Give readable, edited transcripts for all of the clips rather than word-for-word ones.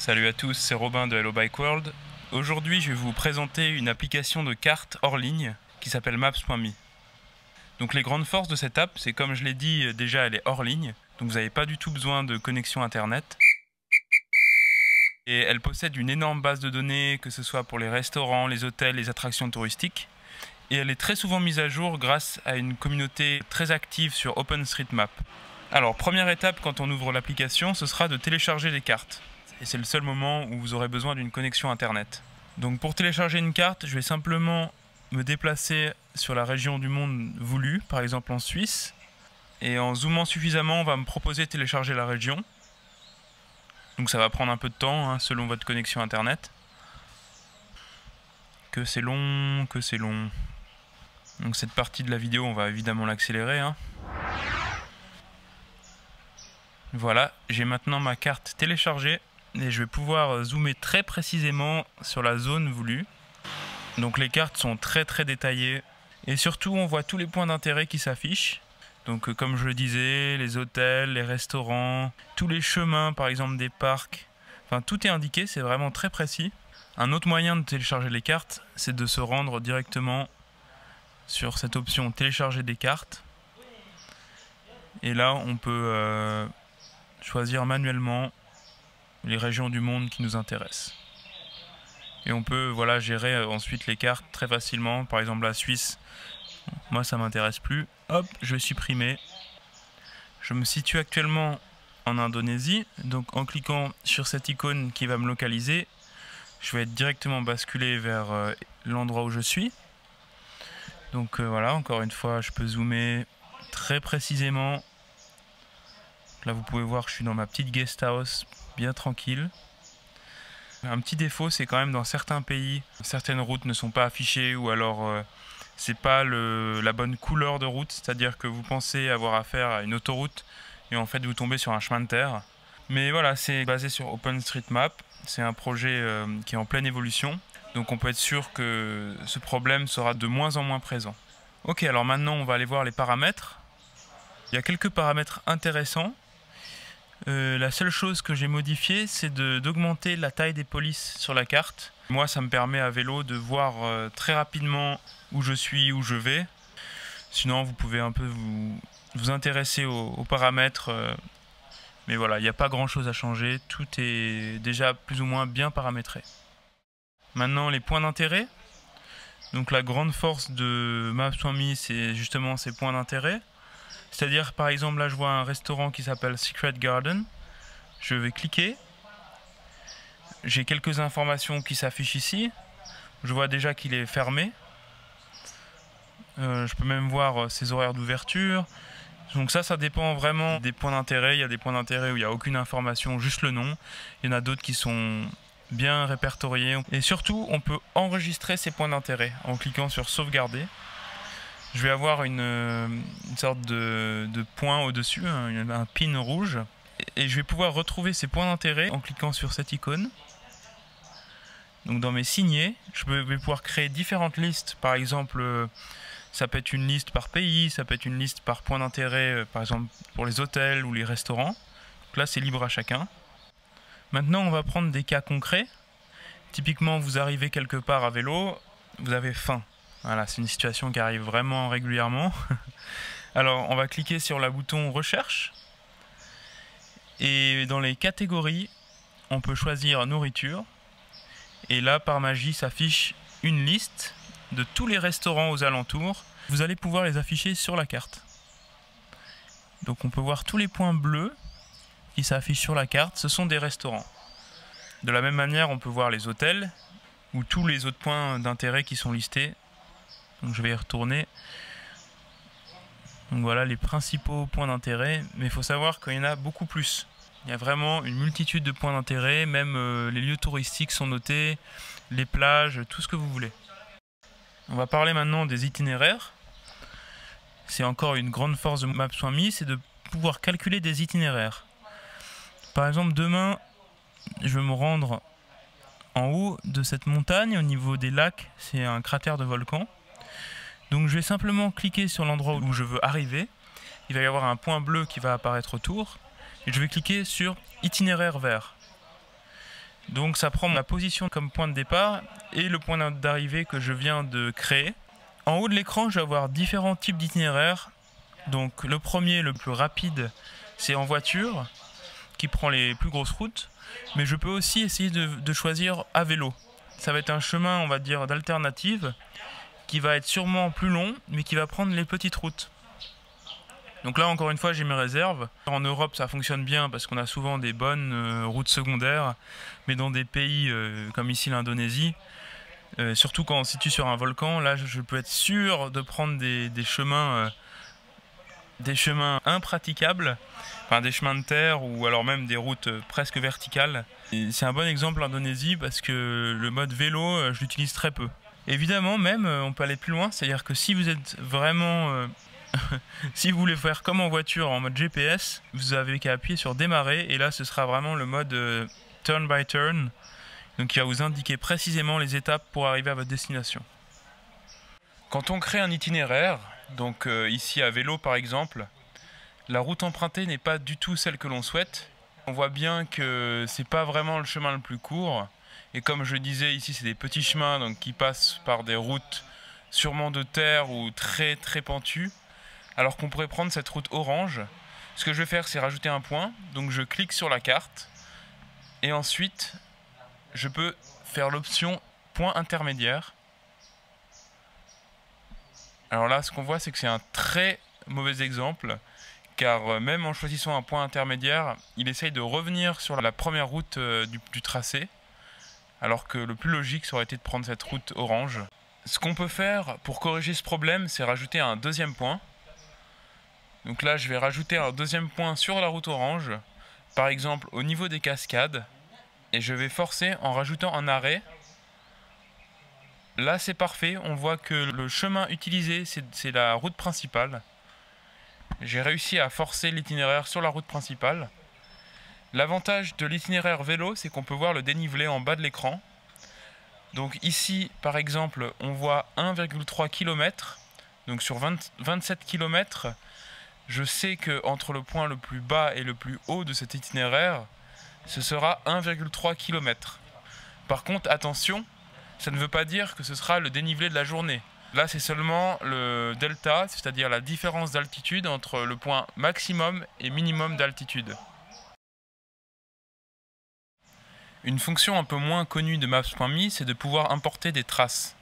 Salut à tous, c'est Robin de Hello Bike World. Aujourd'hui, je vais vous présenter une application de carte hors ligne qui s'appelle Maps.me. Donc les grandes forces de cette app, c'est comme je l'ai dit, déjà elle est hors ligne, donc vous n'avez pas du tout besoin de connexion internet. Et elle possède une énorme base de données, que ce soit pour les restaurants, les hôtels, les attractions touristiques. Et elle est très souvent mise à jour grâce à une communauté très active sur OpenStreetMap. Alors, première étape quand on ouvre l'application, ce sera de télécharger des cartes. Et c'est le seul moment où vous aurez besoin d'une connexion internet. Donc pour télécharger une carte, je vais simplement me déplacer sur la région du monde voulue, par exemple en Suisse. Et en zoomant suffisamment, on va me proposer de télécharger la région. Donc ça va prendre un peu de temps, selon votre connexion internet. Que c'est long, que c'est long. Donc cette partie de la vidéo, on va évidemment l'accélérer. Voilà, j'ai maintenant ma carte téléchargée. Et je vais pouvoir zoomer très précisément sur la zone voulue. Donc les cartes sont très détaillées. Et surtout on voit tous les points d'intérêt qui s'affichent. Donc comme je le disais, les hôtels, les restaurants, tous les chemins par exemple des parcs. Enfin tout est indiqué, c'est vraiment très précis. Un autre moyen de télécharger les cartes, c'est de se rendre directement sur cette option télécharger des cartes. Et là on peut choisir manuellement les régions du monde qui nous intéressent. Et on peut gérer ensuite les cartes très facilement. Par exemple la Suisse, moi ça m'intéresse plus. Hop, je vais supprimer. Je me situe actuellement en Indonésie. Donc en cliquant sur cette icône qui va me localiser, je vais être directement basculé vers l'endroit où je suis. Donc voilà, encore une fois, je peux zoomer très précisément. Là vous pouvez voir que je suis dans ma petite guest house, bien tranquille. Un petit défaut, c'est quand même dans certains pays, certaines routes ne sont pas affichées ou alors c'est pas la bonne couleur de route, c'est-à-dire que vous pensez avoir affaire à une autoroute et en fait vous tombez sur un chemin de terre. Mais voilà, c'est basé sur OpenStreetMap, c'est un projet qui est en pleine évolution, donc on peut être sûr que ce problème sera de moins en moins présent. Ok, alors maintenant on va aller voir les paramètres. Il y a quelques paramètres intéressants. La seule chose que j'ai modifiée, c'est d'augmenter la taille des polices sur la carte. Moi, ça me permet à vélo de voir très rapidement où je suis, où je vais. Sinon, vous pouvez un peu vous intéresser aux paramètres. Mais voilà, il n'y a pas grand chose à changer. Tout est déjà plus ou moins bien paramétré. Maintenant, les points d'intérêt. Donc la grande force de Maps.me, c'est justement ces points d'intérêt. C'est-à-dire, par exemple, là je vois un restaurant qui s'appelle Secret Garden. Je vais cliquer. J'ai quelques informations qui s'affichent ici. Je vois déjà qu'il est fermé. Je peux même voir ses horaires d'ouverture. Donc ça dépend vraiment des points d'intérêt. Il y a des points d'intérêt où il n'y a aucune information, juste le nom. Il y en a d'autres qui sont bien répertoriés. Et surtout, on peut enregistrer ces points d'intérêt en cliquant sur sauvegarder. Je vais avoir une sorte de point au-dessus, un pin rouge. Et je vais pouvoir retrouver ces points d'intérêt en cliquant sur cette icône. Donc dans mes signés, je vais pouvoir créer différentes listes. Par exemple, ça peut être une liste par pays, ça peut être une liste par point d'intérêt, par exemple pour les hôtels ou les restaurants. Donc là, c'est libre à chacun. Maintenant, on va prendre des cas concrets. Typiquement, vous arrivez quelque part à vélo, vous avez faim. Voilà, c'est une situation qui arrive vraiment régulièrement. Alors, on va cliquer sur le bouton recherche. Et dans les catégories, on peut choisir nourriture. Et là, par magie, s'affiche une liste de tous les restaurants aux alentours. Vous allez pouvoir les afficher sur la carte. Donc, on peut voir tous les points bleus qui s'affichent sur la carte. Ce sont des restaurants. De la même manière, on peut voir les hôtels ou tous les autres points d'intérêt qui sont listés. Donc je vais y retourner. Donc voilà les principaux points d'intérêt. Mais il faut savoir qu'il y en a beaucoup plus. Il y a vraiment une multitude de points d'intérêt. Même les lieux touristiques sont notés. Les plages, tout ce que vous voulez. On va parler maintenant des itinéraires. C'est encore une grande force de Maps.me, c'est de pouvoir calculer des itinéraires. Par exemple, demain, je vais me rendre en haut de cette montagne, au niveau des lacs. C'est un cratère de volcan. Donc je vais simplement cliquer sur l'endroit où je veux arriver. Il va y avoir un point bleu qui va apparaître autour. Et je vais cliquer sur itinéraire vert. Donc ça prend ma position comme point de départ et le point d'arrivée que je viens de créer. En haut de l'écran, je vais avoir différents types d'itinéraires. Donc le premier, le plus rapide, c'est en voiture, qui prend les plus grosses routes. Mais je peux aussi essayer de choisir à vélo. Ça va être un chemin, on va dire, d'alternative, qui va être sûrement plus long, mais qui va prendre les petites routes. Donc là, encore une fois, j'ai mes réserves. En Europe, ça fonctionne bien parce qu'on a souvent des bonnes routes secondaires, mais dans des pays comme ici l'Indonésie, surtout quand on se situe sur un volcan, là, je peux être sûr de prendre des chemins impraticables, enfin des chemins de terre ou alors même des routes presque verticales. C'est un bon exemple l'Indonésie parce que le mode vélo, je l'utilise très peu. Évidemment, même, on peut aller plus loin, c'est-à-dire que si vous êtes vraiment... si vous voulez faire comme en voiture en mode GPS, vous avez qu'à appuyer sur démarrer et là ce sera vraiment le mode turn by turn, donc qui va vous indiquer précisément les étapes pour arriver à votre destination. Quand on crée un itinéraire, donc ici à vélo par exemple, la route empruntée n'est pas du tout celle que l'on souhaite. On voit bien que c'est pas vraiment le chemin le plus court et comme je disais ici c'est des petits chemins donc, qui passent par des routes sûrement de terre ou très pentues. Alors qu'on pourrait prendre cette route orange. Ce que je vais faire, c'est rajouter un point. Donc je clique sur la carte. Et ensuite, je peux faire l'option point intermédiaire. Alors là, ce qu'on voit, c'est que c'est un très mauvais exemple. Car même en choisissant un point intermédiaire, il essaye de revenir sur la première route du tracé. Alors que le plus logique, ça aurait été de prendre cette route orange. Ce qu'on peut faire pour corriger ce problème, c'est rajouter un deuxième point. Donc là, je vais rajouter un deuxième point sur la route orange, par exemple au niveau des cascades, et je vais forcer en rajoutant un arrêt. Là, c'est parfait, on voit que le chemin utilisé, c'est la route principale. J'ai réussi à forcer l'itinéraire sur la route principale. L'avantage de l'itinéraire vélo, c'est qu'on peut voir le dénivelé en bas de l'écran. Donc ici, par exemple, on voit 1,3 km, donc sur 27 km. Je sais que entre le point le plus bas et le plus haut de cet itinéraire, ce sera 1,3 km. Par contre, attention, ça ne veut pas dire que ce sera le dénivelé de la journée. Là, c'est seulement le delta, c'est-à-dire la différence d'altitude entre le point maximum et minimum d'altitude. Une fonction un peu moins connue de Maps.me, c'est de pouvoir importer des traces.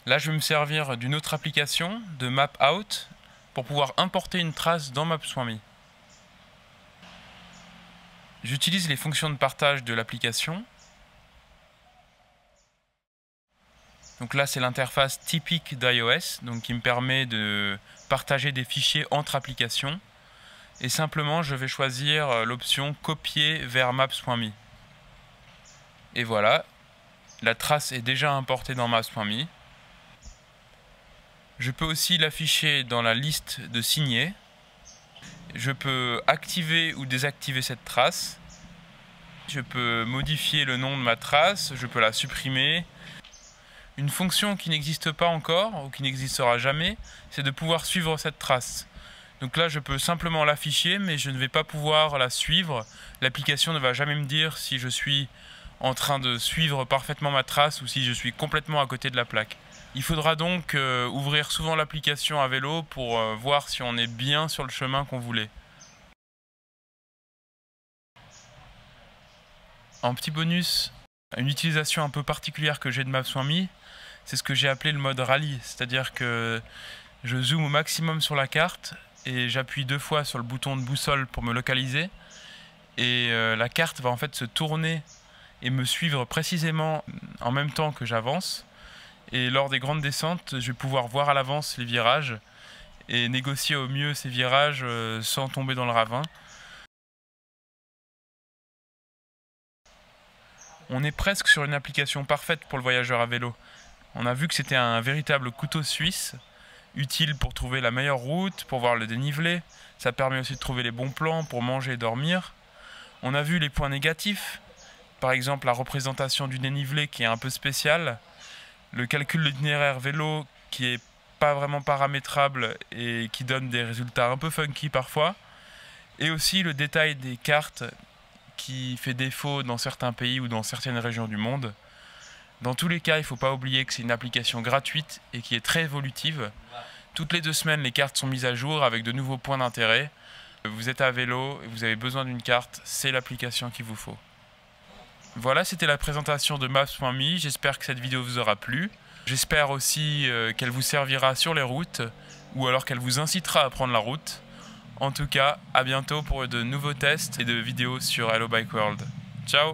Là, je vais me servir d'une autre application, de MapOut, pour pouvoir importer une trace dans Maps.me. J'utilise les fonctions de partage de l'application. Donc là, c'est l'interface typique d'iOS, donc qui me permet de partager des fichiers entre applications. Et simplement, je vais choisir l'option copier vers Maps.me. Et voilà, la trace est déjà importée dans Maps.me. Je peux aussi l'afficher dans la liste de signés. Je peux activer ou désactiver cette trace. Je peux modifier le nom de ma trace, je peux la supprimer. Une fonction qui n'existe pas encore ou qui n'existera jamais, c'est de pouvoir suivre cette trace. Donc là, je peux simplement l'afficher, mais je ne vais pas pouvoir la suivre. L'application ne va jamais me dire si je suis en train de suivre parfaitement ma trace ou si je suis complètement à côté de la plaque. Il faudra donc ouvrir souvent l'application à vélo pour voir si on est bien sur le chemin qu'on voulait. En petit bonus, une utilisation un peu particulière que j'ai de Maps.me, c'est ce que j'ai appelé le mode rallye. C'est-à-dire que je zoome au maximum sur la carte et j'appuie 2 fois sur le bouton de boussole pour me localiser. Et la carte va en fait se tourner et me suivre précisément en même temps que j'avance. Et lors des grandes descentes, je vais pouvoir voir à l'avance les virages et négocier au mieux ces virages sans tomber dans le ravin. On est presque sur une application parfaite pour le voyageur à vélo. On a vu que c'était un véritable couteau suisse, utile pour trouver la meilleure route, pour voir le dénivelé. Ça permet aussi de trouver les bons plans pour manger et dormir. On a vu les points négatifs, par exemple la représentation du dénivelé qui est un peu spéciale, le calcul de l'itinéraire vélo qui est pas vraiment paramétrable et qui donne des résultats un peu funky parfois, et aussi le détail des cartes qui fait défaut dans certains pays ou dans certaines régions du monde. Dans tous les cas, il ne faut pas oublier que c'est une application gratuite et qui est très évolutive. Toutes les 2 semaines, les cartes sont mises à jour avec de nouveaux points d'intérêt. Vous êtes à vélo et vous avez besoin d'une carte, c'est l'application qu'il vous faut. Voilà, c'était la présentation de Maps.me. J'espère que cette vidéo vous aura plu. J'espère aussi qu'elle vous servira sur les routes ou alors qu'elle vous incitera à prendre la route. En tout cas, à bientôt pour de nouveaux tests et de vidéos sur Hello Bike World. Ciao!